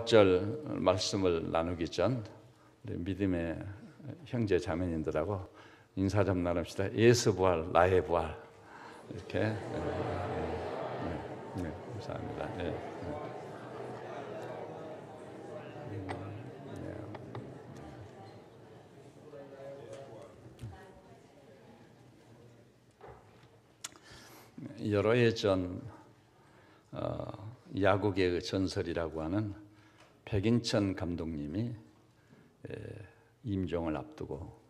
부활절 말씀을 나누기 전 우리 믿음의 형제 자매님들하고 인사 좀 나눕시다. 예수 부활, 나의 부활. 이렇게. 네, 감사합니다. 네. 여러 해 전 야구계의 전설이라고 하는 백인천 감독님이 임종을 앞두고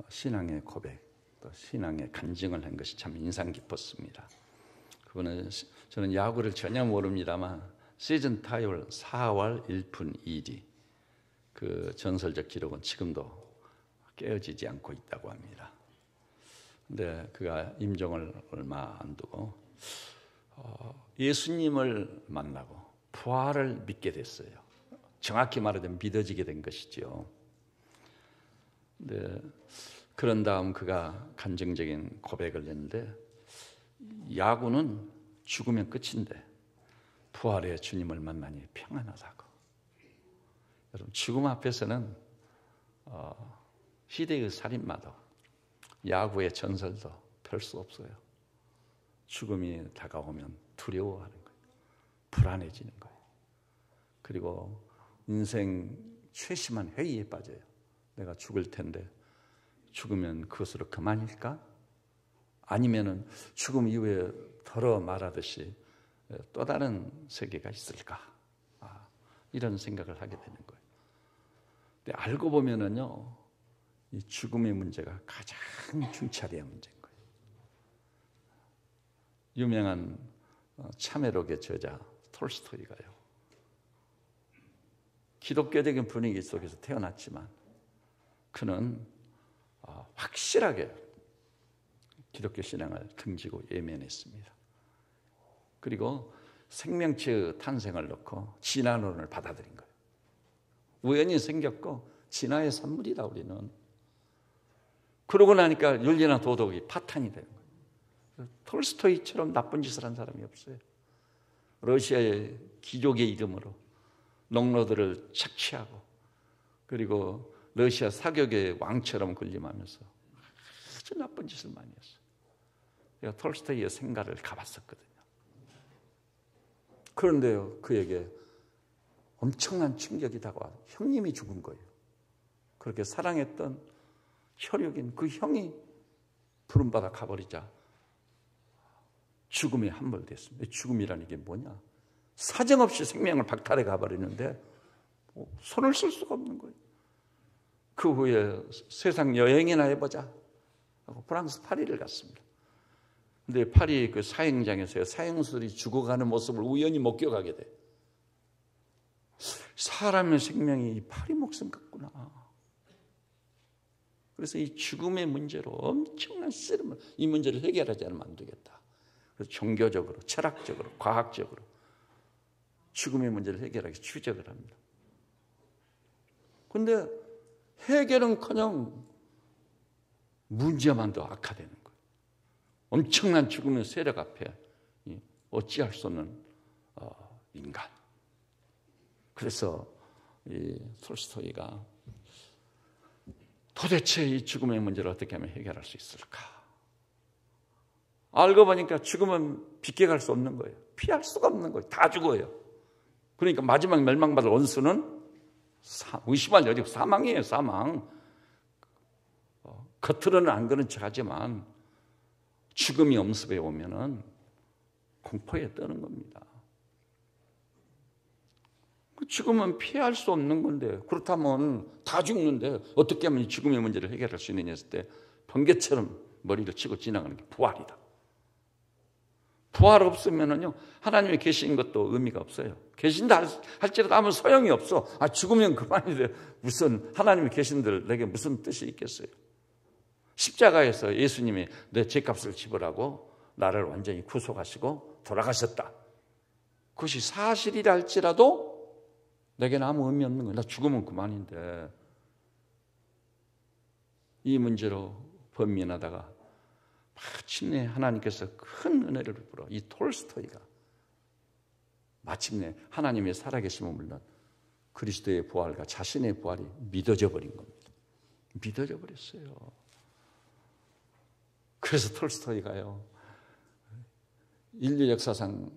신앙의 고백, 또 신앙의 간증을 한 것이 참 인상 깊었습니다. 그분은 저는 야구를 전혀 모릅니다만 시즌 타율 4할 1푼 2리 그 전설적 기록은 지금도 깨어지지 않고 있다고 합니다. 근데 그가 임종을 얼마 안 두고 예수님을 만나고 부활을 믿게 됐어요. 정확히 말하자면 믿어지게 된 것이죠. 근데 그런 다음 그가 간증적인 고백을 했는데 야구는 죽으면 끝인데 부활의 주님을 만나니 평안하다고. 여러분 죽음 앞에서는 시대의 살인마도 야구의 전설도 별 수 없어요. 죽음이 다가오면 두려워하는 거예요. 불안해지는 거예요. 그리고 인생 최심한 회의에 빠져요. 내가 죽을 텐데 죽으면 그것으로 그만일까? 아니면은 죽음 이후에 더러 말하듯이 또 다른 세계가 있을까? 이런 생각을 하게 되는 거예요. 근데 알고 보면은요, 이 죽음의 문제가 가장 중차대한 문제인 거예요. 유명한 참회록의 저자 톨스토이가요. 기독교적인 분위기 속에서 태어났지만 그는 확실하게 기독교 신앙을 등지고 예면했습니다. 그리고 생명체의 탄생을 놓고 진화론을 받아들인 거예요. 우연히 생겼고 진화의 산물이다 우리는. 그러고 나니까 윤리나 도덕이 파탄이 되는 거예요. 톨스토이처럼 나쁜 짓을 한 사람이 없어요. 러시아의 귀족의 이름으로 농노들을 착취하고 그리고 러시아 사격의 왕처럼 군림하면서 아주 나쁜 짓을 많이 했어요. 제가 톨스토이의 생가를 가봤었거든요. 그런데요, 그에게 엄청난 충격이 다가와 형님이 죽은 거예요. 그렇게 사랑했던 혈육인 그 형이 부름받아 가버리자 죽음에 함몰됐습니다. 죽음이라는 게 뭐냐? 사정없이 생명을 박탈해 가버리는데 손을 쓸 수가 없는 거예요. 그 후에 세상 여행이나 해보자 하고 프랑스 파리를 갔습니다. 근데 파리 그 사형장에서 사형수들이 죽어가는 모습을 우연히 목격하게 돼. 사람의 생명이 파리 목숨 같구나. 그래서 이 죽음의 문제로 엄청난 씨름을, 이 문제를 해결하지 않으면 안 되겠다. 그래서 종교적으로, 철학적으로, 과학적으로 죽음의 문제를 해결하기 추적을 합니다. 그런데 해결은커녕 문제만 더 악화되는 거예요. 엄청난 죽음의 세력 앞에 어찌할 수 없는 인간. 그래서 이 톨스토이가 도대체 이 죽음의 문제를 어떻게 하면 해결할 수 있을까? 알고 보니까 죽음은 빗겨갈 수 없는 거예요. 피할 수가 없는 거예요. 다 죽어요. 그러니까 마지막 멸망받을 원수는 의심할 여지 없고 사망이에요. 사망. 겉으로는 안 그런 척하지만 죽음이 엄습해 오면은 공포에 떠는 겁니다. 죽음은 피할 수 없는 건데 그렇다면 다 죽는데 어떻게 하면 이 죽음의 문제를 해결할 수 있느냐 했을 때 번개처럼 머리를 치고 지나가는 게 부활이다. 부활 없으면은요 하나님이 계신 것도 의미가 없어요. 계신다 할지라도 아무 소용이 없어. 죽으면 그만인데 무슨 하나님이 계신들 내게 무슨 뜻이 있겠어요? 십자가에서 예수님이 내 죄값을 지불하고 나를 완전히 구속하시고 돌아가셨다. 그것이 사실이라 할지라도 내게는 아무 의미 없는 거예요. 나 죽으면 그만인데. 이 문제로 번민하다가 마침내 하나님께서 큰 은혜를 베풀어 이 톨스토이가 마침내 하나님의 살아계심을 물론 그리스도의 부활과 자신의 부활이 믿어져 버린 겁니다. 믿어져 버렸어요. 그래서 톨스토이가요, 인류 역사상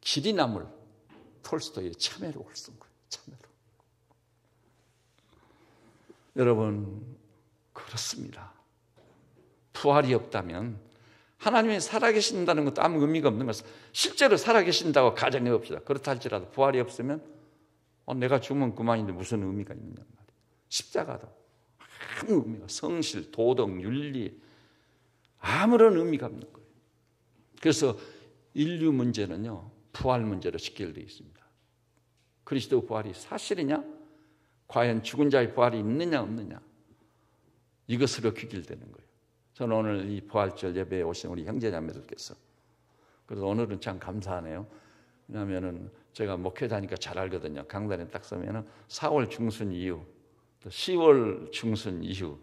길이 남을 톨스토이의 참회록을 쓴 거예요. 참회록. 여러분, 그렇습니다. 부활이 없다면 하나님이 살아계신다는 것도 아무 의미가 없는 것은, 실제로 살아계신다고 가정해 봅시다. 그렇다 할지라도 부활이 없으면 내가 죽으면 그만인데 무슨 의미가 있느냐 말이에요. 십자가도 아무 의미가, 성실, 도덕, 윤리 아무런 의미가 없는 거예요. 그래서 인류 문제는요, 부활 문제로 직결되어 있습니다. 그리스도 부활이 사실이냐? 과연 죽은 자의 부활이 있느냐 없느냐? 이것으로 귀결되는 거예요. 저는 오늘 이 부활절 예배에 오신 우리 형제자매들께서, 그래서 오늘은 참 감사하네요. 왜냐하면 제가 목회자니까 잘 알거든요. 강단에 딱 서면은 4월 중순 이후, 또 10월 중순 이후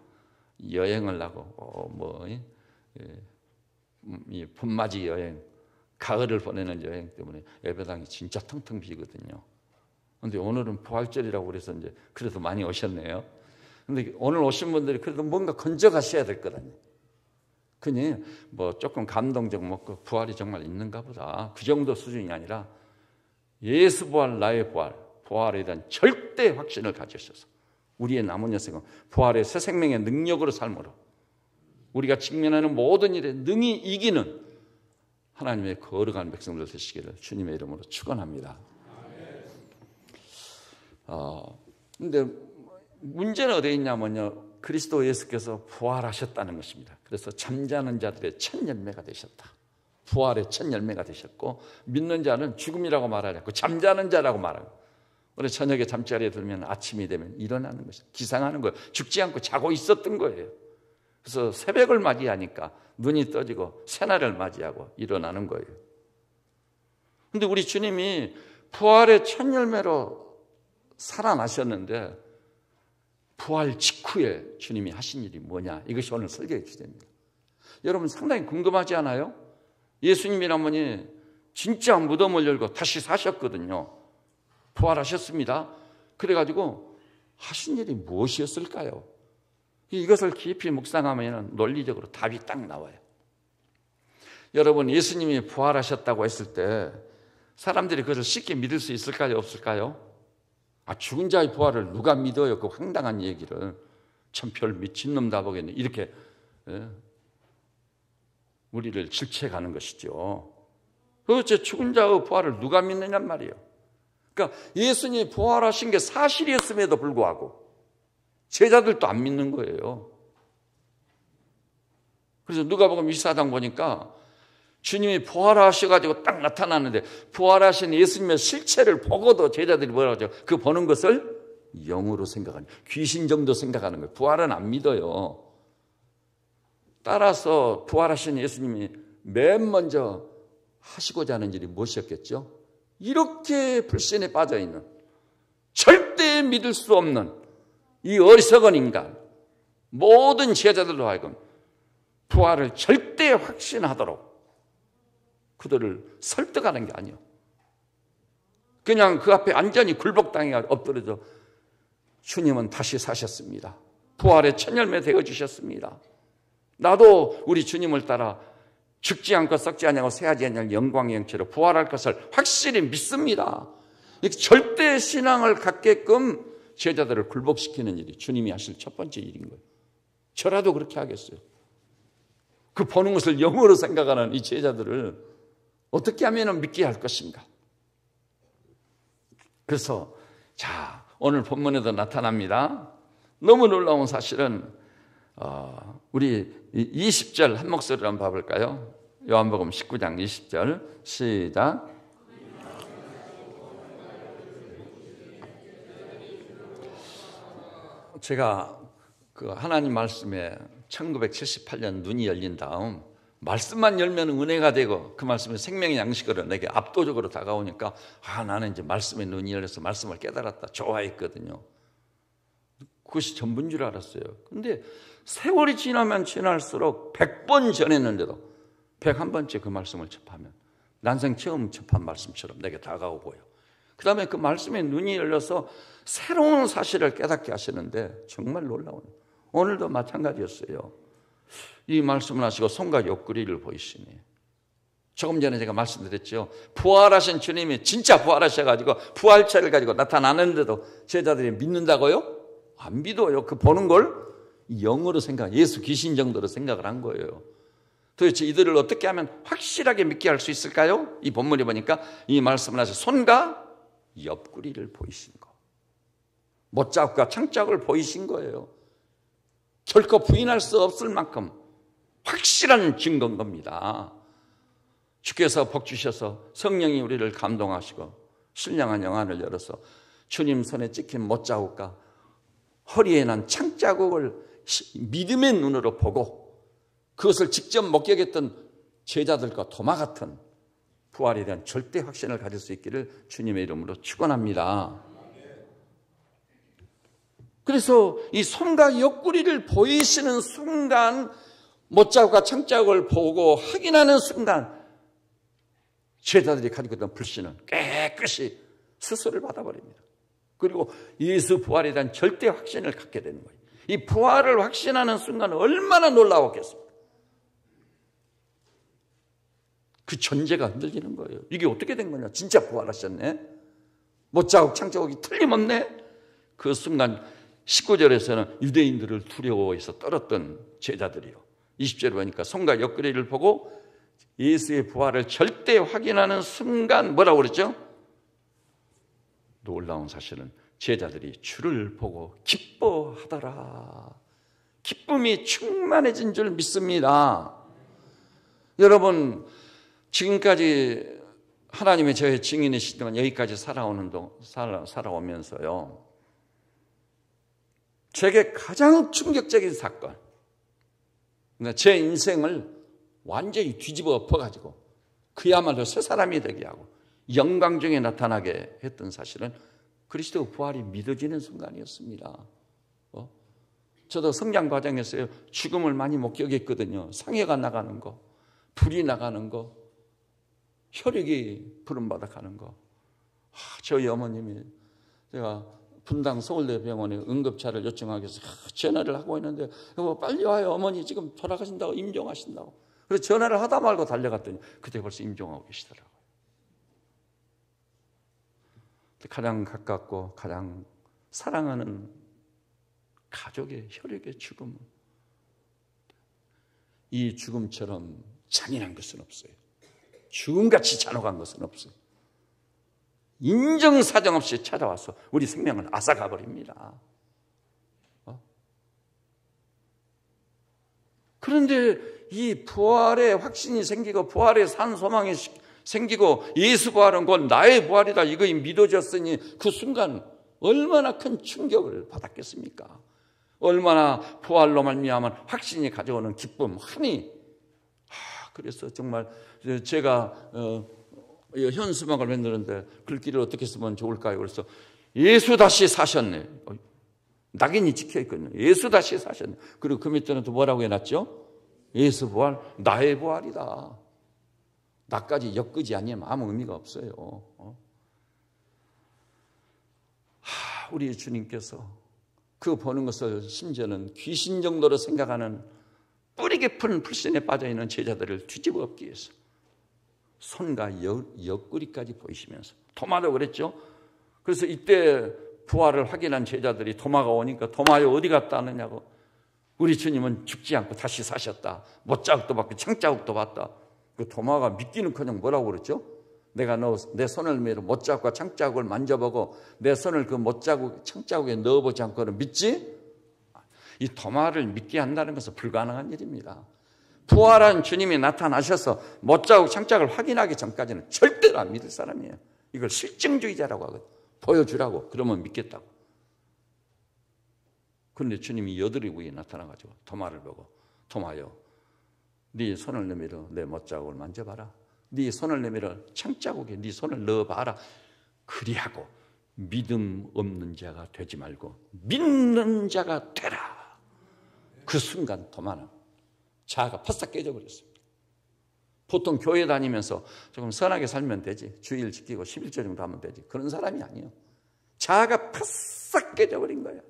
여행을 하고 이 봄맞이 여행, 가을을 보내는 여행 때문에 예배당이 진짜 텅텅 비거든요. 그런데 오늘은 부활절이라고 그래서 이제 그래도 많이 오셨네요. 그런데 오늘 오신 분들이 그래도 뭔가 건져가셔야 될 거라니. 그니 조금 감동적 부활이 정말 있는가 보다, 그 정도 수준이 아니라 예수 부활, 나의 부활, 부활에 대한 절대 확신을 가지셔서 우리의 남은 여생은 부활의 새 생명의 능력으로 삶으로 우리가 직면하는 모든 일에 능히 이기는 하나님의 거룩한 백성들 되시기를 주님의 이름으로 축원합니다. 근데 문제는 어디에 있냐면요, 그리스도 예수께서 부활하셨다는 것입니다. 그래서 잠자는 자들의 첫 열매가 되셨다. 부활의 첫 열매가 되셨고, 믿는 자는 죽음이라고 말하지 않고 잠자는 자라고 말하고, 우리 저녁에 잠자리에 들면 아침이 되면 일어나는 것이죠. 기상하는 거예요. 죽지 않고 자고 있었던 거예요. 그래서 새벽을 맞이하니까 눈이 떠지고 새날을 맞이하고 일어나는 거예요. 그런데 우리 주님이 부활의 첫 열매로 살아나셨는데, 부활 직후에 주님이 하신 일이 뭐냐? 이것이 오늘 설교의 주제입니다. 여러분 상당히 궁금하지 않아요? 예수님이란 분이 진짜 무덤을 열고 다시 사셨거든요. 부활하셨습니다. 그래가지고 하신 일이 무엇이었을까요? 이것을 깊이 묵상하면 논리적으로 답이 딱 나와요. 여러분, 예수님이 부활하셨다고 했을 때 사람들이 그것을 쉽게 믿을 수 있을까요? 없을까요? 죽은 자의 부활을 누가 믿어요? 그 황당한 얘기를. 참 별 미친놈 다 보겠네. 이렇게 우리를 질책하는 것이죠. 도대체 죽은 자의 부활을 누가 믿느냔 말이에요. 그러니까 예수님이 부활하신 게 사실이었음에도 불구하고 제자들도 안 믿는 거예요. 그래서 누가복음 24장 보니까 주님이 부활하셔가지고 딱 나타나는데, 부활하신 예수님의 실체를 보고도 제자들이 뭐라고 하죠? 그 보는 것을 영으로 생각하는, 귀신 정도 생각하는 거예요. 부활은 안 믿어요. 따라서 부활하신 예수님이 맨 먼저 하시고자 하는 일이 무엇이었겠죠? 이렇게 불신에 빠져있는, 절대 믿을 수 없는 이 어리석은 인간, 모든 제자들로 하여금 부활을 절대 확신하도록 그들을 설득하는 게 아니에요. 그냥 그 앞에 완전히 굴복당해 엎드려져 주님은 다시 사셨습니다. 부활의 첫 열매 되어주셨습니다. 나도 우리 주님을 따라 죽지 않고 썩지 아니하고 새하지 아니할 영광의 형체로 부활할 것을 확실히 믿습니다. 절대 신앙을 갖게끔 제자들을 굴복시키는 일이 주님이 하실 첫 번째 일인 거예요. 저라도 그렇게 하겠어요. 그 보는 것을 영으로 생각하는 이 제자들을 어떻게 하면 믿게 할 것인가? 그래서 오늘 본문에도 나타납니다. 너무 놀라운 사실은 우리 20절 한 목소리로 한번 봐볼까요? 요한복음 19장 20절 시작. 제가 그 하나님 말씀에 1978년 눈이 열린 다음 말씀만 열면 은혜가 되고 그 말씀이 생명의 양식으로 내게 압도적으로 다가오니까 나는 이제 말씀에 눈이 열려서 말씀을 깨달았다, 좋아했거든요. 그것이 전부인 줄 알았어요. 근데 세월이 지나면 지날수록 100번 전했는데도 101번째 그 말씀을 접하면 난생 처음 접한 말씀처럼 내게 다가오고요. 그 다음에 그 말씀에 눈이 열려서 새로운 사실을 깨닫게 하시는데 정말 놀라운, 오늘도 마찬가지였어요. 이 말씀을 하시고 손과 옆구리를 보이시니, 조금 전에 제가 말씀드렸죠. 부활하신 주님이 진짜 부활하셔가지고 부활체를 가지고 나타나는데도 제자들이 믿는다고요? 안 믿어요. 그 보는 걸 영어로 예수 귀신 정도로 생각을 한 거예요. 도대체 이들을 어떻게 하면 확실하게 믿게 할 수 있을까요? 이 본문에 보니까 이 말씀을 하셔서 손과 옆구리를 보이신 거, 못자국과 창자국을 보이신 거예요. 결코 부인할 수 없을 만큼 확실한 증거인 겁니다. 주께서 복 주셔서 성령이 우리를 감동하시고 신령한 영안을 열어서 주님 손에 찍힌 못자국과 허리에 난 창자국을 믿음의 눈으로 보고 그것을 직접 목격했던 제자들과 도마 같은 부활에 대한 절대 확신을 가질 수 있기를 주님의 이름으로 축원합니다. 그래서 이 손과 옆구리를 보이시는 순간, 못자국과 창자국을 보고 확인하는 순간 제자들이 가지고 있던 불신은 깨끗이 수술을 받아버립니다. 그리고 예수 부활에 대한 절대 확신을 갖게 되는 거예요. 이 부활을 확신하는 순간은 얼마나 놀라웠겠습니까? 그 존재가 흔들리는 거예요. 이게 어떻게 된 거냐? 진짜 부활하셨네. 못자국 창자국이 틀림없네. 그 순간 19절에서는 유대인들을 두려워해서 떨었던 제자들이요, 20절에 보니까 손과 옆구리를 보고 예수의 부활을 절대 확인하는 순간 뭐라고 그랬죠? 놀라운 사실은 제자들이 주를 보고 기뻐하더라. 기쁨이 충만해진 줄 믿습니다. 여러분, 지금까지 하나님의 저의 증인이시지만 여기까지 살아오면서요, 제게 가장 충격적인 사건, 그러니까 제 인생을 완전히 뒤집어 엎어가지고 그야말로 새 사람이 되게 하고 영광 중에 나타나게 했던 사실은 그리스도 부활이 믿어지는 순간이었습니다. 저도 성장 과정에서요, 죽음을 많이 목격했거든요. 상해가 나가는 거, 불이 나가는 거, 혈액이 부름바닥하는 거. 저희 어머님이, 제가 분당 서울대병원에 응급차를 요청하기 위해서 전화를 하고 있는데, 여보 빨리 와요, 어머니 지금 돌아가신다고, 임종하신다고. 그래서 전화를 하다 말고 달려갔더니 그때 벌써 임종하고 계시더라고요. 가장 가깝고 가장 사랑하는 가족의 혈액의 죽음, 이 죽음처럼 잔인한 것은 없어요. 죽음같이 잔혹한 것은 없어요. 인정사정 없이 찾아와서 우리 생명을 앗아가 버립니다. 그런데 이 부활의 확신이 생기고 부활의 산 소망이 생기고 예수 부활은 곧 나의 부활이다, 이거 믿어졌으니 그 순간 얼마나 큰 충격을 받았겠습니까? 얼마나 부활로 말미암은 확신이 가져오는 기쁨, 한이. 그래서 정말 제가 현수막을 만드는데 글귀를 어떻게 쓰면 좋을까요? 그래서 예수 다시 사셨네. 낙인이 찍혀있거든요. 예수 다시 사셨네. 그리고 그 밑에는 또 뭐라고 해놨죠? 예수 부활, 나의 부활이다. 나까지 엮지 않으면 아무 의미가 없어요. 우리 주님께서 그 보는 것을 심지어는 귀신 정도로 생각하는 뿌리 깊은 불신에 빠져있는 제자들을 뒤집어 엎기 위해서 손과 옆구리까지 보이시면서, 도마도 그랬죠. 그래서 이때 부활을 확인한 제자들이 도마가 오니까 도마요 어디 갔다 왔느냐고, 우리 주님은 죽지 않고 다시 사셨다. 못자국도 받고 창자국도 받다. 그 도마가 믿기는커녕 뭐라고 그랬죠? 내가 내 손을 내밀어 못자국과 창자국을 만져보고 내 손을 그 못자국 창자국에 넣어보지 않고는 믿지? 이 도마를 믿게 한다는 것은 불가능한 일입니다. 부활한 주님이 나타나셔서 못자국 창자국을 확인하기 전까지는 절대로 안 믿을 사람이에요. 이걸 실증주의자라고 하거든요. 보여주라고, 그러면 믿겠다고. 그런데 주님이 여드리고에 나타나가지고 도마를 보고, 도마요, 네 손을 내밀어 내 못자국을 만져봐라. 네 손을 내밀어 창자국에 네 손을 넣어봐라. 그리하고 믿음 없는 자가 되지 말고 믿는 자가 되라. 그 순간 도마는 자아가 바싹 깨져버렸습니다. 보통 교회 다니면서 조금 선하게 살면 되지, 주일 지키고 11조 정도 하면 되지, 그런 사람이 아니에요. 자아가 바싹 깨져버린 거예요.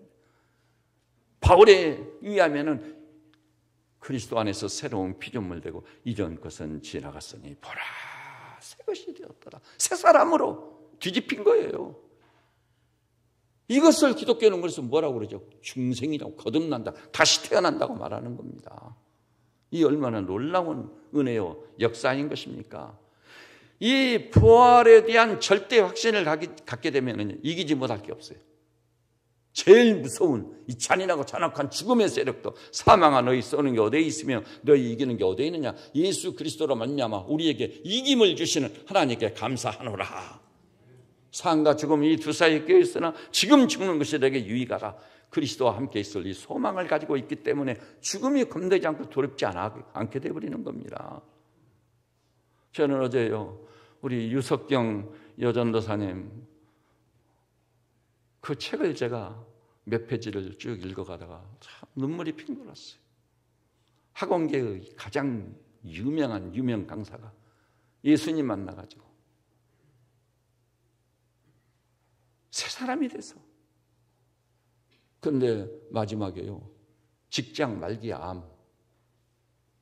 바울에 의하면은 그리스도 안에서 새로운 피조물 되고 이전 것은 지나갔으니 보라 새 것이 되었더라. 새 사람으로 뒤집힌 거예요. 이것을 기독교는 그래서 뭐라고 그러죠? 중생이라고, 거듭난다, 다시 태어난다고 말하는 겁니다. 이 얼마나 놀라운 은혜요 역사인 것입니까? 이 부활에 대한 절대 확신을 갖게 되면 이기지 못할 게 없어요. 제일 무서운 이 잔인하고 잔악한 죽음의 세력도 사망아 너희 쏘는 게 어디에 있으며 너희 이기는 게 어디에 있느냐? 예수 그리스도로 말미암아 우리에게 이김을 주시는 하나님께 감사하노라. 삶과 죽음 이 두 사이에 껴있으나 지금 죽는 것이 내게 유익하다. 그리스도와 함께 있을 이 소망을 가지고 있기 때문에 죽음이 겁내지 않고 두렵지 않게 되어버리는 겁니다. 저는 어제요, 우리 유석경 여전도사님 그 책을 제가 몇 페이지를 쭉 읽어가다가 참 눈물이 핑 돌았어요. 학원계의 가장 유명 강사가 예수님 만나가지고 새 사람이 돼서, 그런데 마지막에요, 직장 말기 암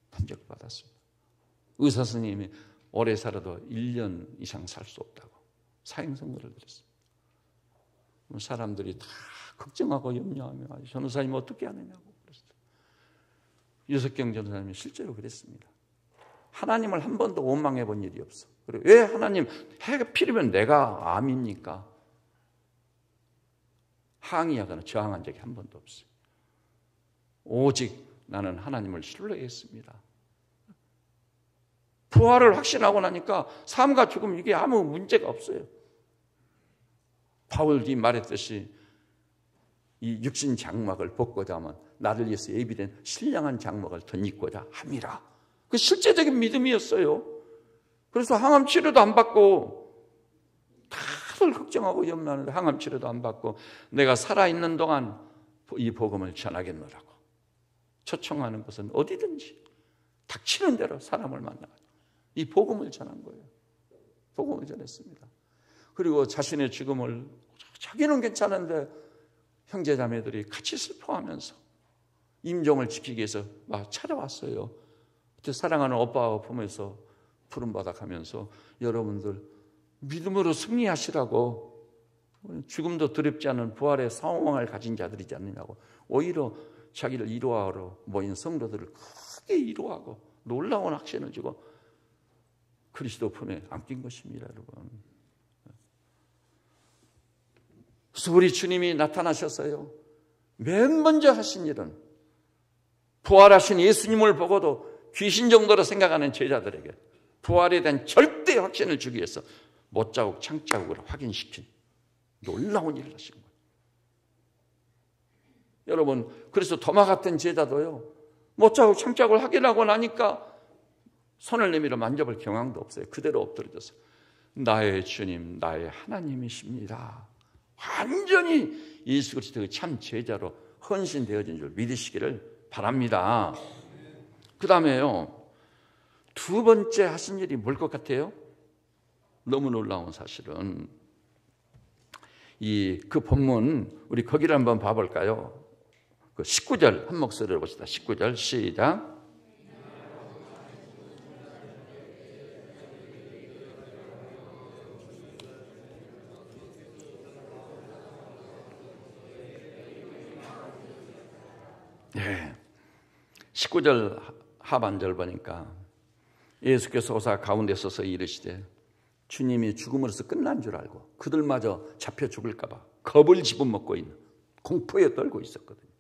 판정을 받았습니다. 의사 선생님이 오래 살아도 1년 이상 살 수 없다고 사형선고를 드렸습니다. 사람들이 다 걱정하고 염려하며 전도사님 어떻게 하느냐고 그랬어요. 유석경 전도사님이 실제로 그랬습니다. 하나님을 한 번도 원망해 본 일이 없어. 그리고 왜 하나님 해가 필요면 내가 암입니까? 항의하거나 저항한 적이 한 번도 없어요. 오직 나는 하나님을 신뢰했습니다. 부활을 확신하고 나니까 삶과 죽음 이게 아무 문제가 없어요. 바울이 말했듯이 이 육신 장막을 벗고자 하면 나를 위해서 예비된 신령한 장막을 덧입고자 함이라. 그 실제적인 믿음이었어요. 그래서 항암 치료도 안 받고 다들 걱정하고 염려하는데 항암 치료도 안 받고 내가 살아있는 동안 이 복음을 전하겠노라고 초청하는 것은 어디든지 닥치는 대로 사람을 만나고 이 복음을 전한 거예요. 복음을 전했습니다. 그리고 자신의 죽음을 자기는 괜찮은데 형제자매들이 같이 슬퍼하면서 임종을 지키기 위해서 막 찾아왔어요. 그때 사랑하는 오빠와 품에서 부름받아 가면서 여러분들 믿음으로 승리하시라고, 죽음도 두렵지 않은 부활의 사망을 가진 자들이지 않느냐고, 오히려 자기를 위로하러 모인 성도들을 크게 위로하고 놀라운 확신을 주고 그리스도 품에 안긴 것입니다, 여러분. 그래서 우리 주님이 나타나셨어요. 맨 먼저 하신 일은 부활하신 예수님을 보고도 귀신 정도로 생각하는 제자들에게 부활에 대한 절대 확신을 주기 위해서 못자국 창자국으로 확인시킨 놀라운 일을 하신 거예요. 여러분, 그래서 도마 같은 제자도요, 못자국 창자국을 확인하고 나니까 손을 내밀어 만져볼 경향도 없어요. 그대로 엎드려져서 나의 주님, 나의 하나님이십니다. 완전히 예수 그리스도의 참 제자로 헌신되어진 줄 믿으시기를 바랍니다. 그 다음에요, 두 번째 하신 일이 뭘 것 같아요? 너무 놀라운 사실은 그 본문 우리 거기를 한번 봐볼까요? 그 19절 한 목소리로 봅시다. 19절 시작. 네. 19절 하반절 보니까 예수께서 오사 가운데 서서 이르시되 주님이 죽음으로써 끝난 줄 알고 그들마저 잡혀 죽을까 봐 겁을 집어먹고 있는 공포에 떨고 있었거든요.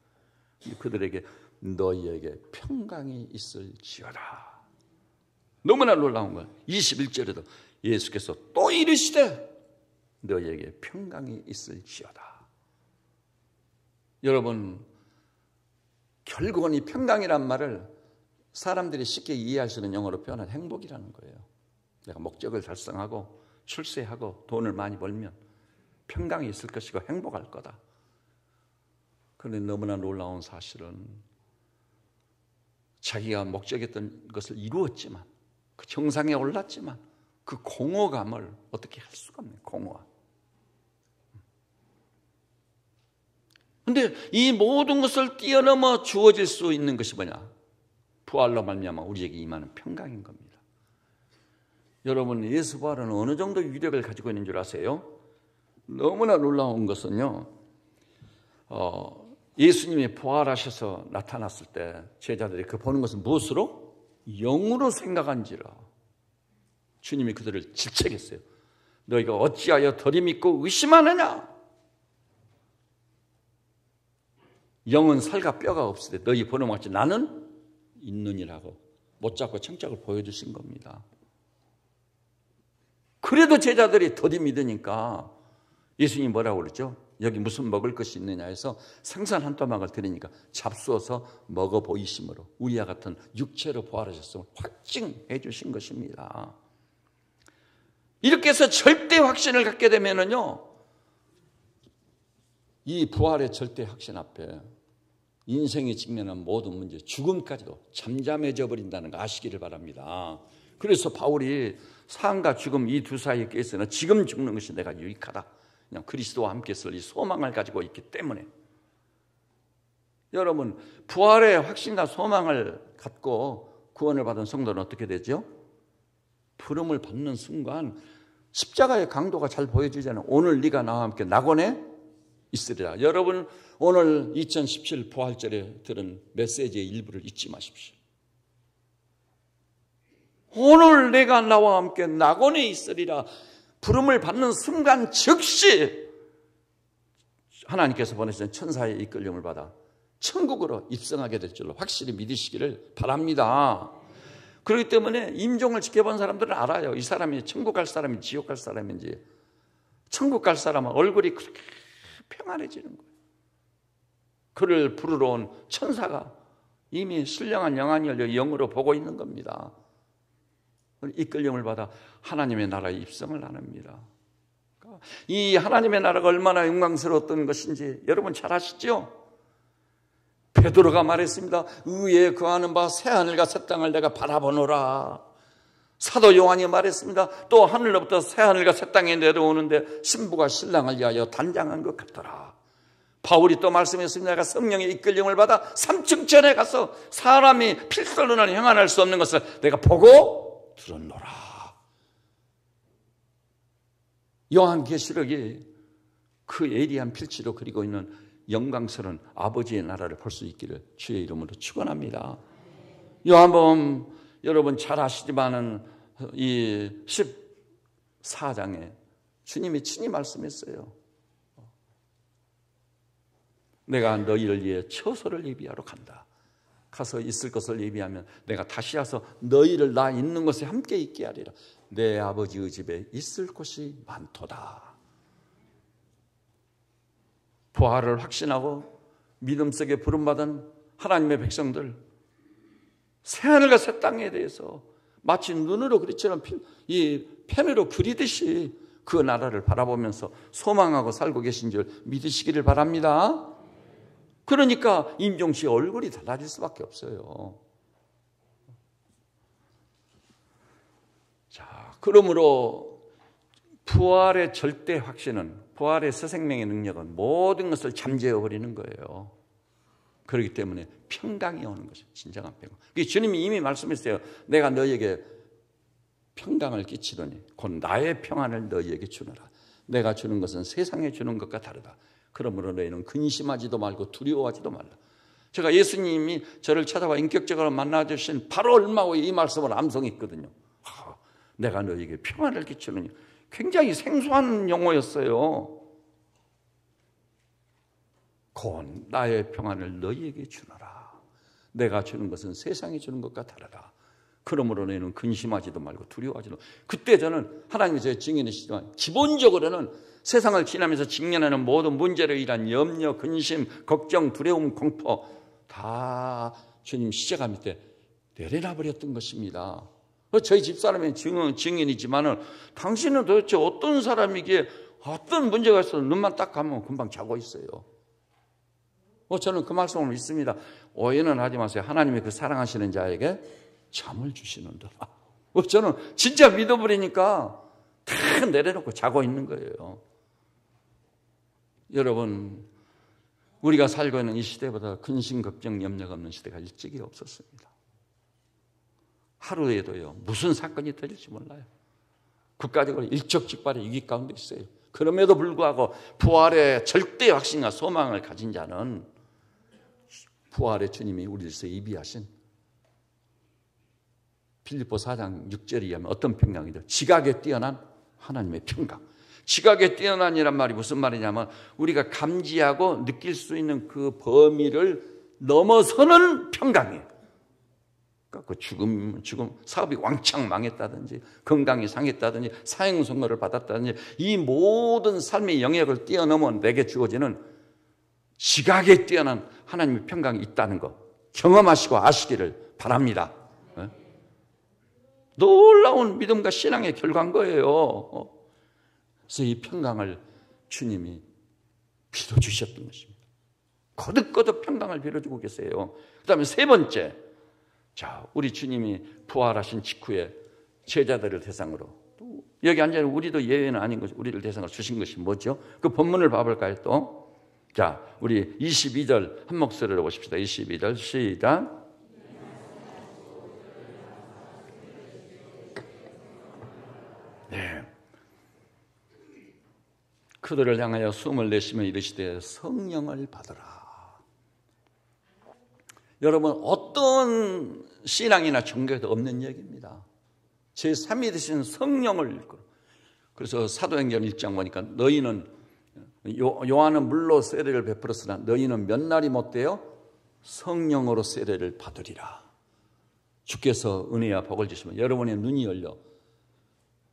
그들에게 너희에게 평강이 있을지어다. 너무나 놀라운 거예요. 21절에도 예수께서 또 이르시되 너희에게 평강이 있을지어다. 여러분, 결국은 이 평강이란 말을 사람들이 쉽게 이해할 수 있는 영어로 표현한 행복이라는 거예요. 내가 목적을 달성하고 출세하고 돈을 많이 벌면 평강이 있을 것이고 행복할 거다. 그런데 너무나 놀라운 사실은 자기가 목적했던 것을 이루었지만 그 정상에 올랐지만 그 공허감을 어떻게 할 수가 없네요. 공허함. 그런데 이 모든 것을 뛰어넘어 주어질 수 있는 것이 뭐냐? 부활로 말미암아 우리에게 임하는 평강인 겁니다. 여러분, 예수 부활은 어느 정도 위력을 가지고 있는 줄 아세요? 너무나 놀라운 것은요, 예수님이 부활하셔서 나타났을 때 제자들이 그 보는 것은 무엇으로? 영으로 생각한지라. 주님이 그들을 질책했어요. 너희가 어찌하여 덜이 믿고 의심하느냐? 영은 살과 뼈가 없으되 너희 보는 것 같이 나는 있느니라고 못잡고 청짝을 보여주신 겁니다. 그래도 제자들이 더디 믿으니까 예수님이 뭐라고 그랬죠? 여기 무슨 먹을 것이 있느냐 해서 생선 한 토막을 드리니까 잡수어서 먹어 보이심으로 우리와 같은 육체로 부활하셨음을 확증해 주신 것입니다. 이렇게 해서 절대 확신을 갖게 되면은요, 이 부활의 절대 확신 앞에 인생이 직면한 모든 문제, 죽음까지도 잠잠해져 버린다는 거 아시기를 바랍니다. 그래서 바울이 삶과 죽음 이 두 사이에 껴있으나 지금 죽는 것이 내가 유익하다. 그냥 그리스도와 함께 설 이 소망을 가지고 있기 때문에. 여러분, 부활의 확신과 소망을 갖고 구원을 받은 성도는 어떻게 되죠? 부름을 받는 순간 십자가의 강도가 잘 보여지잖아요. 오늘 네가 나와 함께 낙원에 있으리라. 여러분, 오늘 2017 부활절에 들은 메시지의 일부를 잊지 마십시오. 오늘 내가 나와 함께 낙원에 있으리라. 부름을 받는 순간 즉시 하나님께서 보내신 천사의 이끌림을 받아 천국으로 입성하게 될 줄로 확실히 믿으시기를 바랍니다. 그렇기 때문에 임종을 지켜본 사람들은 알아요. 이 사람이 천국 갈 사람인지 지옥 갈 사람인지. 천국 갈 사람은 얼굴이 그렇게 평안해지는 거예요. 그를 부르러 온 천사가 이미 신령한 영안이 열려 영으로 보고 있는 겁니다. 이끌림을 받아 하나님의 나라에 입성을 나눕니다. 이 하나님의 나라가 얼마나 영광스러웠던 것인지 여러분 잘 아시죠? 베드로가 말했습니다. 의에 거하는 바 새하늘과 새 땅을 내가 바라보노라. 사도 요한이 말했습니다. 또 하늘로부터 새하늘과 새 땅에 내려오는데 신부가 신랑을 위하여 단장한 것 같더라. 바울이 또 말씀했습니다. 내가 성령의 이끌림을 받아 3층 전에 가서 사람이 필설로는 행할 수 없는 것을 내가 보고 들었노라. 요한계시록이 그 예리한 필치로 그리고 있는 영광스러운 아버지의 나라를 볼 수 있기를 주의 이름으로 축원합니다. 요한복음 여러분 잘 아시지만은 이 14장에 주님이 친히 말씀했어요. 내가 너희를 위해 처소를 예비하러 간다. 가서 있을 것을 예비하면 내가 다시 와서 너희를 나 있는 곳에 함께 있게 하리라. 내 아버지의 집에 있을 곳이 많도다. 부활을 확신하고 믿음 속에 부름받은 하나님의 백성들, 새하늘과 새 땅에 대해서 마치 눈으로 그리처럼 이 펜으로 그리듯이 그 나라를 바라보면서 소망하고 살고 계신 줄 믿으시기를 바랍니다. 그러니까 임종 씨 얼굴이 달라질 수밖에 없어요. 자, 그러므로 부활의 절대 확신은, 부활의 새 생명의 능력은 모든 것을 잠재워버리는 거예요. 그렇기 때문에 평강이 오는 것이 진정한 평강. 주님이 이미 말씀했어요. 내가 너희에게 평강을 끼치더니 곧 나의 평안을 너희에게 주노라. 내가 주는 것은 세상에 주는 것과 다르다. 그러므로 너희는 근심하지도 말고 두려워하지도 말라. 제가 예수님이 저를 찾아와 인격적으로 만나주신 바로 얼마 후에 이 말씀을 암송했거든요. 내가 너희에게 평안을 끼치느니. 굉장히 생소한 용어였어요. 곧 나의 평안을 너희에게 주노라. 내가 주는 것은 세상이 주는 것과 다르다. 그러므로 너희는 근심하지도 말고 두려워하지도 말고. 그때 저는 하나님이 제 증인이시지만 기본적으로는 세상을 지나면서 직면하는 모든 문제로 인한 염려, 근심, 걱정, 두려움, 공포 다 주님 십자가 밑에 내려놔 버렸던 것입니다. 저희 집사람의 증인이지만 당신은 도대체 어떤 사람이기에 어떤 문제가 있어도 눈만 딱 감으면 금방 자고 있어요. 저는 그 말씀을 믿습니다. 오해는 하지 마세요. 하나님이 그 사랑하시는 자에게 잠을 주시는도다. 저는 진짜 믿어버리니까 다 내려놓고 자고 있는 거예요. 여러분, 우리가 살고 있는 이 시대보다 근심, 걱정, 염려가 없는 시대가 일찍이 없었습니다. 하루에도요, 무슨 사건이 터질지 몰라요. 국가적으로 일촉즉발의 위기 가운데 있어요. 그럼에도 불구하고 부활의 절대 확신과 소망을 가진 자는 부활의 주님이 우리에서 예비하신 빌립보 4장 6절에 의하면 어떤 평강이죠? 지각에 뛰어난 하나님의 평강. 지각에 뛰어난이란 말이 무슨 말이냐면 우리가 감지하고 느낄 수 있는 그 범위를 넘어서는 평강이에요. 그 죽음, 사업이 왕창 망했다든지 건강이 상했다든지 사형 선고를 받았다든지 이 모든 삶의 영역을 뛰어넘어 내게 주어지는 지각에 뛰어난 하나님의 평강이 있다는 것 경험하시고 아시기를 바랍니다. 놀라운 믿음과 신앙의 결과인 거예요. 그래서 이 평강을 주님이 빌어주셨던 것입니다. 거듭거듭 평강을 빌어주고 계세요. 그 다음에 세 번째, 자, 우리 주님이 부활하신 직후에 제자들을 대상으로 또 여기 앉아있는 우리도 예외는 아닌 것이 우리를 대상으로 주신 것이 뭐죠? 그 본문을 봐볼까요 또? 자, 우리 22절 한 목소리로 보십시다. 22절 시작. 네. 그들을 향하여 숨을 내쉬며 이르시되 성령을 받으라. 여러분, 어떤 신앙이나 종교에도 없는 얘기입니다. 제3위 되신 성령을 일컬어. 그래서 사도행전 1장 보니까 너희는 요한은 물로 세례를 베풀었으나 너희는 몇 날이 못되어 성령으로 세례를 받으리라. 주께서 은혜와 복을 주시면 여러분의 눈이 열려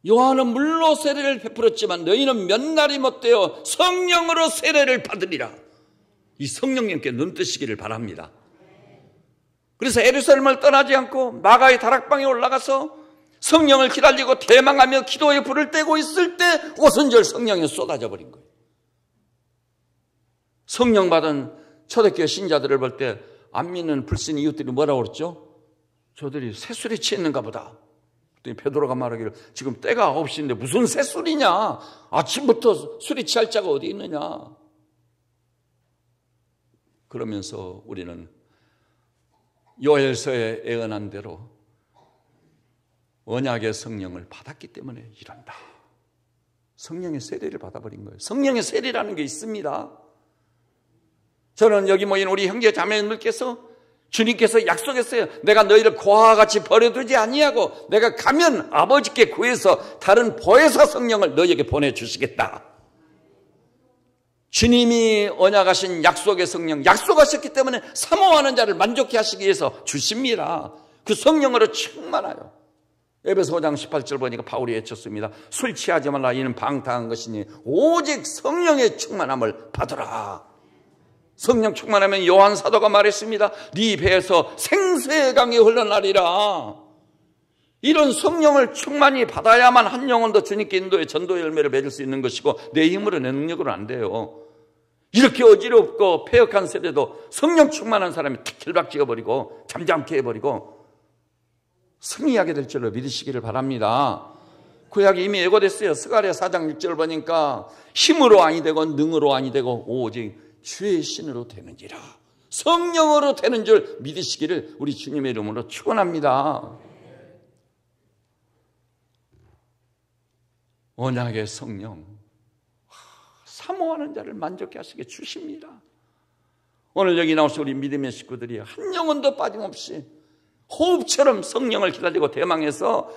요한은 물로 세례를 베풀었지만 너희는 몇 날이 못되어 성령으로 세례를 받으리라. 이 성령님께 눈 뜨시기를 바랍니다. 그래서 예루살렘을 떠나지 않고 마가의 다락방에 올라가서 성령을 기다리고 대망하며 기도에 불을 떼고 있을 때 오순절 성령이 쏟아져 버린 거예요. 성령 받은 초대교회 신자들을 볼 때 안 믿는 불신 이웃들이 뭐라고 그랬죠? 저들이 새술에 취했는가 보다. 그랬더니 베드로가 말하기를 지금 때가 9시인데 무슨 새술이냐. 아침부터 술이 취할 자가 어디 있느냐. 그러면서 우리는 요엘서에 예언한 대로 언약의 성령을 받았기 때문에 이런다. 성령의 세례를 받아버린 거예요. 성령의 세례라는 게 있습니다. 저는 여기 모인 우리 형제 자매님들께서 주님께서 약속했어요. 내가 너희를 고아와 같이 버려두지 아니하고 내가 가면 아버지께 구해서 다른 보혜사 성령을 너희에게 보내주시겠다. 주님이 언약하신 약속의 성령, 약속하셨기 때문에 사모하는 자를 만족케 하시기 위해서 주십니다. 그 성령으로 충만하여. 에베소 5장 18절 보니까 바울이 외쳤습니다. 술 취하지 말라. 이는 방탕한 것이니 오직 성령의 충만함을 받으라. 성령 충만하면 요한 사도가 말했습니다. 네 배에서 생수의 강이 흘러나리라. 이런 성령을 충만히 받아야만 한 영혼도 주님께 인도의 전도의 열매를 맺을 수 있는 것이고 내 힘으로 내 능력으로 안 돼요. 이렇게 어지럽고 폐역한 세대도 성령 충만한 사람이 탁 길박지어버리고 잠잠케 해버리고 승리하게 될 줄로 믿으시기를 바랍니다. 구약이 이미 예고됐어요. 스가랴 4장 6절 보니까 힘으로 아니 되고 능으로 아니 되고 오직 주의 신으로 되는지라. 성령으로 되는 줄 믿으시기를 우리 주님의 이름으로 축원합니다. 언약의 성령, 사모하는 자를 만족케 하시게 주십니다. 오늘 여기 나오신 우리 믿음의 식구들이 한 영혼도 빠짐없이 호흡처럼 성령을 기다리고 대망해서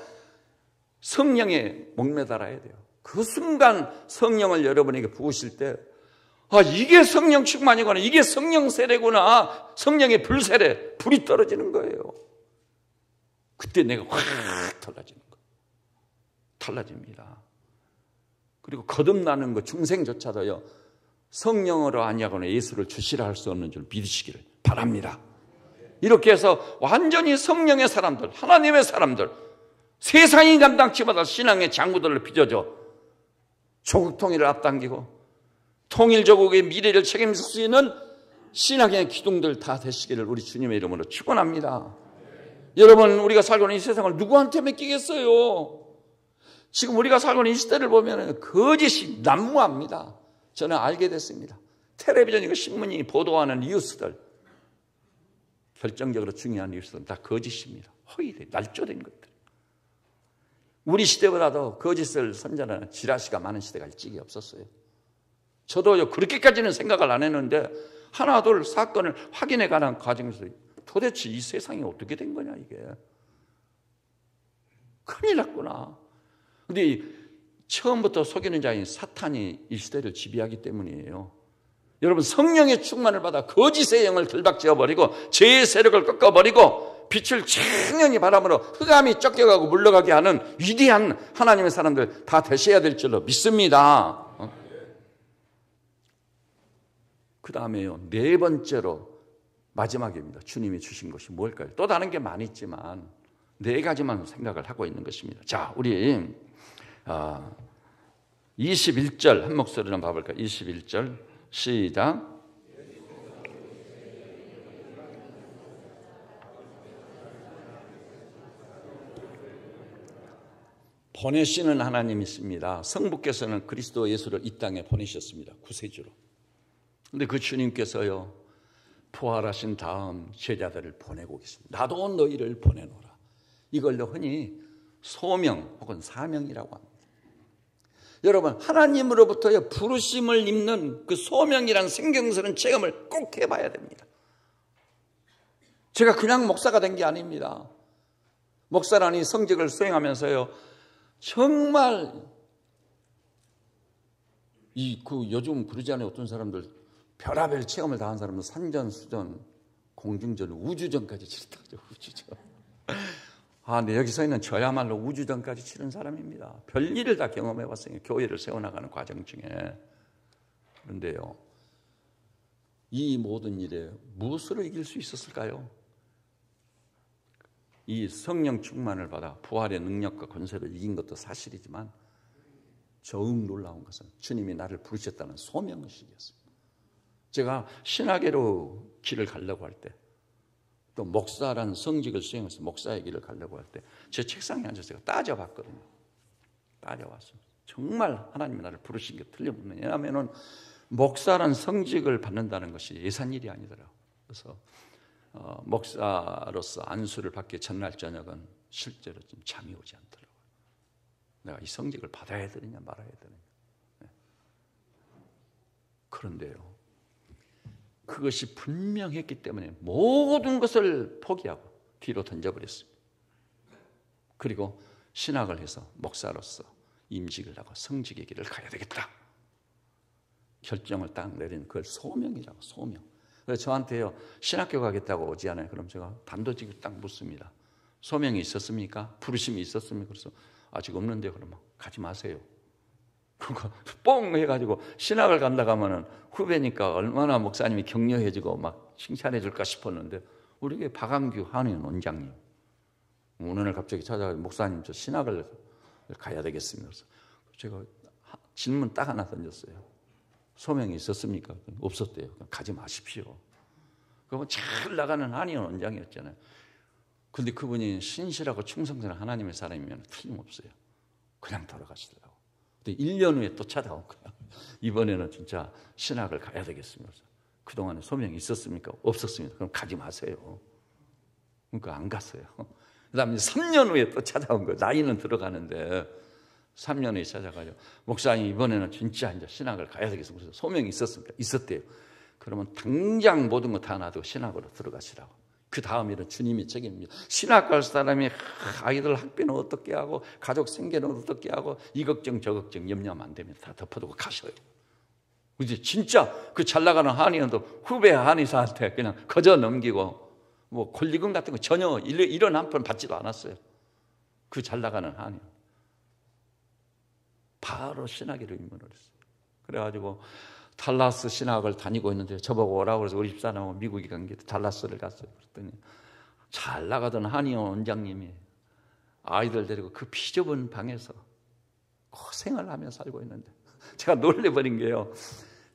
성령에 목매달아야 돼요. 그 순간 성령을 여러분에게 부으실 때 이게 성령 충만이구나. 이게 성령 세례구나. 성령의 불세례, 불이 떨어지는 거예요. 그때 내가 확 달라지는 거예요. 달라집니다. 그리고 거듭나는 것 중생조차도요. 성령으로 아니하거나 예수를 주시라 할 수 없는 줄 믿으시기를 바랍니다. 이렇게 해서 완전히 성령의 사람들, 하나님의 사람들, 세상이 감당치 못할 신앙의 장구들을 빚어줘 조국 통일을 앞당기고 통일조국의 미래를 책임질 수 있는 신앙의 기둥들 다 되시기를 우리 주님의 이름으로 축원합니다. 여러분, 우리가 살고 있는 이 세상을 누구한테 맡기겠어요? 지금 우리가 살고 있는 이 시대를 보면 거짓이 난무합니다. 저는 알게 됐습니다. 텔레비전이고 신문이 보도하는 뉴스들, 결정적으로 중요한 뉴스들은 다 거짓입니다. 허위된, 날조된 것들. 우리 시대보다도 거짓을 선전하는 지라시가 많은 시대가 일찍이 없었어요. 저도 그렇게까지는 생각을 안 했는데 하나 둘 사건을 확인해 가는 과정에서 도대체 이 세상이 어떻게 된 거냐 이게. 큰일 났구나. 근데 처음부터 속이는 자인 사탄이 이 시대를 지배하기 때문이에요. 여러분, 성령의 충만을 받아 거짓의 영을 들박지어버리고 죄의 세력을 꺾어버리고 빛을 청량히 바람으로 흑암이 쫓겨가고 물러가게 하는 위대한 하나님의 사람들 다 되셔야 될 줄로 믿습니다. 그 다음에요, 네 번째로 마지막입니다. 주님이 주신 것이 뭘까요? 또 다른 게 많이 있지만 네 가지만 생각을 하고 있는 것입니다. 자, 우리 21절 한 목소리로 봐볼까요? 21절 시작. 보내시는 하나님이십니다. 성부께서는 그리스도 예수를 이 땅에 보내셨습니다. 구세주로. 그런데 그 주님께서요, 부활하신 다음 제자들을 보내고 계십니다. 나도 너희를 보내노라. 이걸로 흔히 소명 혹은 사명이라고 합니다. 여러분, 하나님으로부터의 부르심을 입는 그 소명이란 생경스러운 체험을 꼭 해봐야 됩니다. 제가 그냥 목사가 된 게 아닙니다. 목사라니 성직을 수행하면서요, 정말 요즘 그러지 않아요? 어떤 사람들 별의별 체험을 다 한 사람은 산전수전, 공중전, 우주전까지 치렀다 그러죠. 우주전. 근데 여기 서 있는 저야말로 우주전까지 치른 사람입니다. 별일을 다 경험해 봤어요. 교회를 세워나가는 과정 중에. 그런데요, 이 모든 일에 무엇으로 이길 수 있었을까요? 이 성령 충만을 받아 부활의 능력과 권세를 이긴 것도 사실이지만 더욱 놀라운 것은 주님이 나를 부르셨다는 소명의식이었습니다. 제가 신학계로 길을 가려고 할 때, 또 목사란 성직을 수행해서 목사의 길을 가려고 할 때 제 책상에 앉아서 제가 따져봤거든요. 따져봤습니다. 정말 하나님이 나를 부르신 게 틀림없느냐. 왜냐하면 목사란 성직을 받는다는 것이 예산 일이 아니더라고요. 그래서 목사로서 안수를 받기 전날 저녁은 실제로 좀 잠이 오지 않더라고요. 내가 이 성직을 받아야 되느냐 말아야 되느냐. 네. 그런데요, 그것이 분명했기 때문에 모든 것을 포기하고 뒤로 던져버렸습니다. 그리고 신학을 해서 목사로서 임직을 하고 성직의 길을 가야 되겠다. 결정을 딱 내린 그걸 소명이라고, 소명. 그래서 저한테요, 신학교 가겠다고 오지 않아요. 그럼 제가 단도직입 딱 묻습니다. 소명이 있었습니까? 부르심이 있었습니까? 그래서 아직 없는데 그러면 가지 마세요. 그거 뽕 해가지고 신학을 간다고 하면은 후배니까 얼마나 목사님이 격려해주고 막 칭찬해 줄까 싶었는데, 우리 교회 박한규 한의원 원장님 오늘 갑자기 찾아가서 목사님 저 신학을 가야 되겠습니다. 그래서 제가 질문 딱 하나 던졌어요. 소명이 있었습니까? 없었대요. 가지 마십시오. 그러면 잘 나가는 한의원 원장이었잖아요. 근데 그분이 신실하고 충성스러운 하나님의 사람이면 틀림없어요. 그냥 돌아가시더라고요. 근데 1년 후에 또 찾아온 거야. 이번에는 진짜 신학을 가야 되겠습니다. 그동안에 소명이 있었습니까? 없었습니다. 그럼 가지 마세요. 그러니까 안 갔어요. 그 다음에 3년 후에 또 찾아온 거예요. 나이는 들어가는데 3년 후에 찾아가요. 목사님 이번에는 진짜 이제 신학을 가야 되겠습니다. 그래서 소명이 있었습니까? 있었대요. 그러면 당장 모든 거 다 놔두고 신학으로 들어가시라고. 그 다음 일은 주님이 책임입니다. 신학 갈 사람이 아이들 학비는 어떻게 하고 가족 생계는 어떻게 하고 이 걱정 저 걱정 염려하면 안 되면 다 덮어두고 가셔요. 이제 진짜 그 잘 나가는 한의원도 후배 한의사한테 그냥 거저 넘기고 뭐 권리금 같은 거 전혀 이런 한 푼 받지도 않았어요. 그 잘 나가는 한의원. 바로 신학으로 입문을 했어요. 그래가지고 달라스 신학을 다니고 있는데 저보고 오라고 해서 우리 집사람하고 미국에 간 게 달라스를 갔어요. 그랬더니 잘 나가던 한의원 원장님이 아이들 데리고 그 비좁은 방에서 고생을 하며 살고 있는데 제가 놀래버린 게요.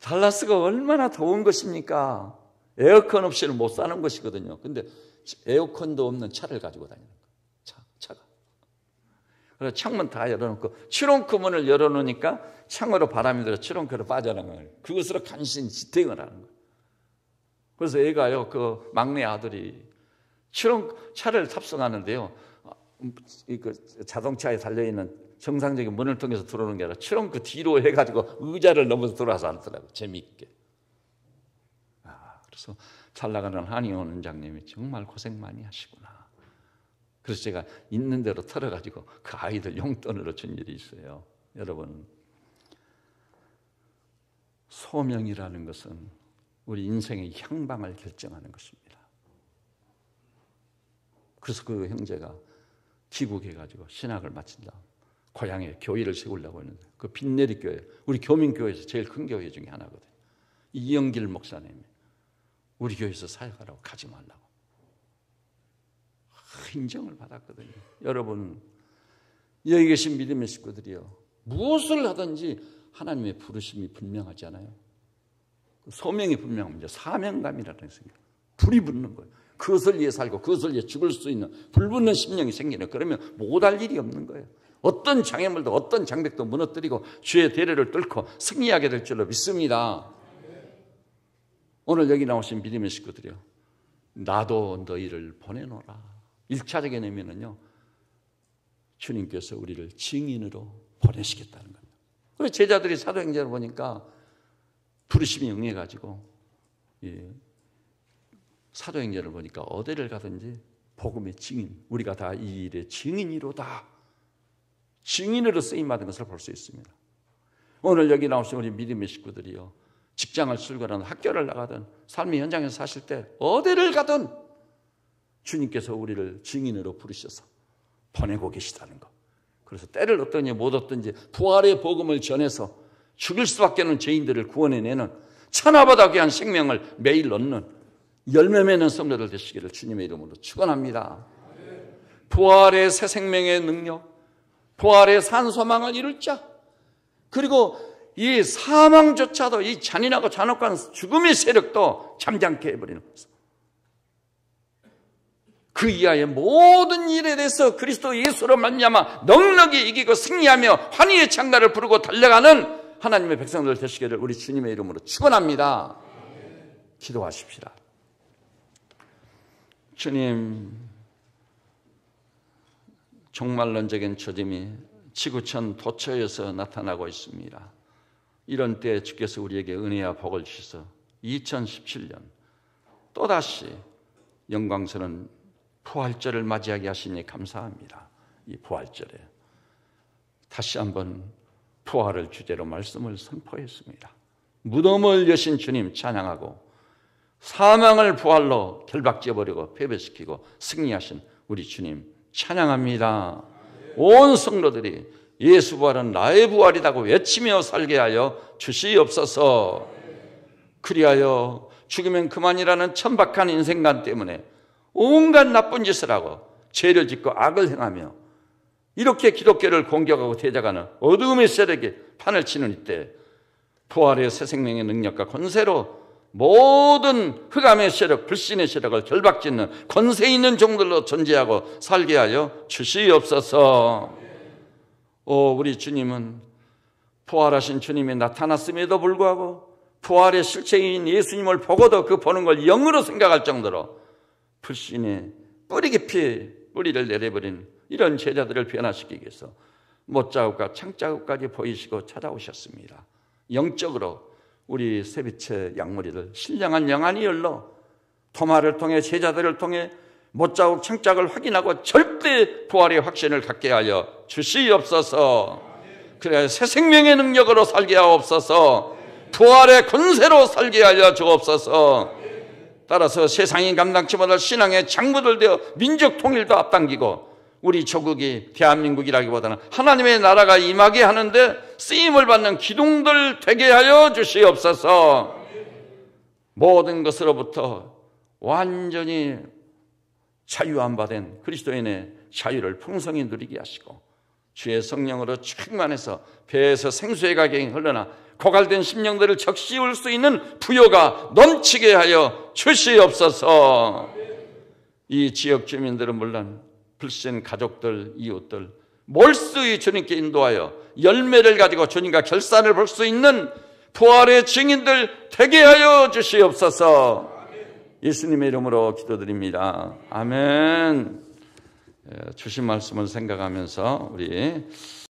달라스가 얼마나 더운 것입니까? 에어컨 없이는 못 사는 것이거든요. 근데 에어컨도 없는 차를 가지고 다니는 거예요. 차가. 그래서 창문 다 열어놓고 트렁크 문을 열어놓으니까 창으로 바람이 들어 트렁크로 빠져나가요. 그것으로 간신히 지탱을 하는 거예요. 그래서 애가요, 그 막내 아들이 차를 탑승하는데요, 그 자동차에 달려있는 정상적인 문을 통해서 들어오는 게 아니라 트렁크 뒤로 해가지고 의자를 넘어서 들어와서 앉더라고요. 재미있게. 그래서 잘 나가는 한의원 원장님이 정말 고생 많이 하시구나. 그래서 제가 있는 대로 털어가지고 그 아이들 용돈으로 준 일이 있어요. 여러분, 소명이라는 것은 우리 인생의 향방을 결정하는 것입니다. 그래서 그 형제가 귀국해가지고 신학을 마친 다음 고향에 교회를 세우려고 했는데 그 빈내리 교회, 우리 교민교회에서 제일 큰 교회 중에 하나거든요. 이영길 목사님이 우리 교회에서 사역하라고 가지 말라고 인정을 받았거든요. 여러분, 여기 계신 믿음의 식구들이요, 무엇을 하든지 하나님의 부르심이 분명하지 않아요? 소명이 분명합니다. 사명감이라는 것은 불이 붙는 거예요. 그것을 위해 살고 그것을 위해 죽을 수 있는 불붙는 심령이 생기는, 그러면 못할 일이 없는 거예요. 어떤 장애물도 어떤 장벽도 무너뜨리고 주의 대례를 뚫고 승리하게 될 줄로 믿습니다. 오늘 여기 나오신 믿음의 식구들이요, 나도 너희를 보내노라. 1차적인 의미는요, 주님께서 우리를 증인으로 보내시겠다는 겁니다. 그래서 제자들이 사도행전을 보니까 부르심이 응해가지고 사도행전을 보니까 어디를 가든지 복음의 증인, 우리가 다 이 일의 증인이로다, 증인으로 쓰임받은 것을 볼 수 있습니다. 오늘 여기 나오신 우리 믿음의 식구들이요, 직장을 출근하든 학교를 나가든 삶의 현장에서 사실 때 어디를 가든 주님께서 우리를 증인으로 부르셔서 보내고 계시다는 것. 그래서 때를 얻든지 못 얻든지 부활의 복음을 전해서 죽을 수밖에 없는 죄인들을 구원해내는 천하보다 귀한 생명을 매일 얻는 열매 맺는 성도들 되시기를 주님의 이름으로 축원합니다. 부활의 새 생명의 능력, 부활의 산 소망을 이룰 자, 그리고 이 사망조차도 이 잔인하고 잔혹한 죽음의 세력도 잠잠케 해버리는 것입니다. 그 이하의 모든 일에 대해서 그리스도 예수로 말미암아 넉넉히 이기고 승리하며 환희의 창가를 부르고 달려가는 하나님의 백성들 되시기를 우리 주님의 이름으로 축원합니다. 기도하십시다. 주님, 종말론적인 초점이 지구촌 도처에서 나타나고 있습니다. 이런 때에 주께서 우리에게 은혜와 복을 주셔서 2017년 또다시 영광스러운 부활절을 맞이하게 하시니 감사합니다. 이 부활절에 다시 한번 부활을 주제로 말씀을 선포했습니다. 무덤을 여신 주님 찬양하고 사망을 부활로 결박지어버리고 패배시키고 승리하신 우리 주님 찬양합니다. 온 성도들이 예수 부활은 나의 부활이라고 외치며 살게 하여 주시옵소서. 그리하여 죽으면 그만이라는 천박한 인생관 때문에 온갖 나쁜 짓을 하고 죄를 짓고 악을 행하며 이렇게 기독교를 공격하고 대적하는 어두움의 세력이 판을 치는 이때 부활의 새 생명의 능력과 권세로 모든 흑암의 세력, 불신의 세력을 결박짓는 권세 있는 종들로 존재하고 살게 하여 주시옵소서. 우리 주님은 부활하신 주님이 나타났음에도 불구하고 부활의 실체인 예수님을 보고도 그 보는 걸 영으로 생각할 정도로 불신의 뿌리 깊이 뿌리를 내려버린 이런 제자들을 변화시키기 위해서 못자국과 창자국까지 보이시고 찾아오셨습니다. 영적으로 우리 세빛의 양머리를 신령한 영안이 열러 토마를 통해 제자들을 통해 못자국 창자국을 확인하고 절대 부활의 확신을 갖게 하여 주시옵소서. 그래야 새 생명의 능력으로 살게 하옵소서. 부활의 권세로 살게 하여 주옵소서. 따라서 세상이 감당치 못할 신앙의 장부들 되어 민족 통일도 앞당기고 우리 조국이 대한민국이라기보다는 하나님의 나라가 임하게 하는데 쓰임을 받는 기둥들 되게 하여 주시옵소서. 모든 것으로부터 완전히 자유함받은 그리스도인의 자유를 풍성히 누리게 하시고 주의 성령으로 충만해서 배에서 생수의 가경이 흘러나 고갈된 심령들을 적시울 수 있는 부요가 넘치게 하여 주시옵소서. 이 지역 주민들은 물론 불신 가족들, 이웃들 몰수히 주님께 인도하여 열매를 가지고 주님과 결산을 볼 수 있는 부활의 증인들 되게 하여 주시옵소서. 예수님의 이름으로 기도드립니다. 아멘. 주신 말씀을 생각하면서 우리